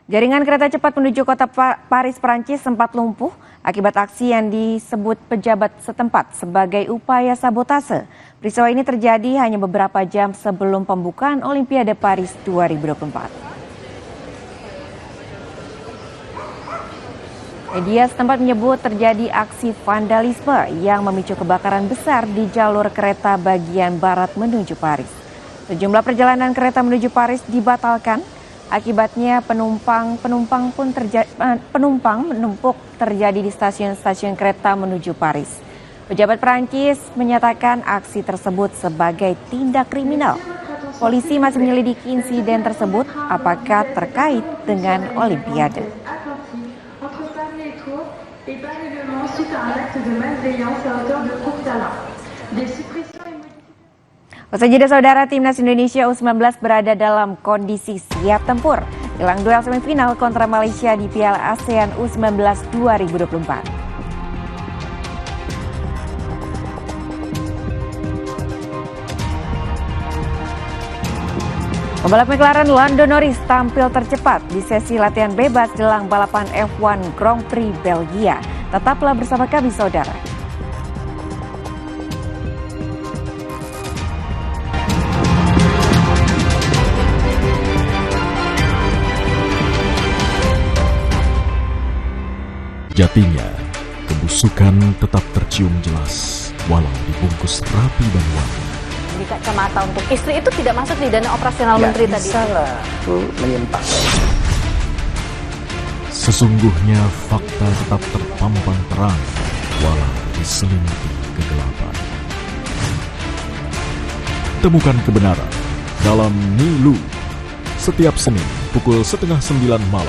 Jaringan kereta cepat menuju kota Paris, Prancis sempat lumpuh akibat aksi yang disebut pejabat setempat sebagai upaya sabotase. Peristiwa ini terjadi hanya beberapa jam sebelum pembukaan Olimpiade Paris 2024. Media setempat menyebut terjadi aksi vandalisme yang memicu kebakaran besar di jalur kereta bagian barat menuju Paris. Sejumlah perjalanan kereta menuju Paris dibatalkan. Akibatnya penumpang menumpuk terjadi di stasiun-stasiun kereta menuju Paris. Pejabat Prancis menyatakan aksi tersebut sebagai tindak kriminal. Polisi masih menyelidiki insiden tersebut apakah terkait dengan Olimpiade. Usai jeda saudara, Timnas Indonesia U19 berada dalam kondisi siap tempur jelang duel semifinal kontra Malaysia di Piala ASEAN U19 2024. Pembalap McLaren Lando Norris tampil tercepat di sesi latihan bebas jelang balapan F1 Grand Prix Belgia. Tetaplah bersama kami saudara. Jatinya, kebusukan tetap tercium jelas walau dibungkus rapi dan wangi. Di kacamata untuk istri itu tidak masuk di dana operasional menteri tadi. Bisa lah, itu menyimpang. Sesungguhnya fakta tetap terpampang terang walau diselimuti kegelapan. Temukan kebenaran dalam Nilu setiap Senin pukul 8:30 malam.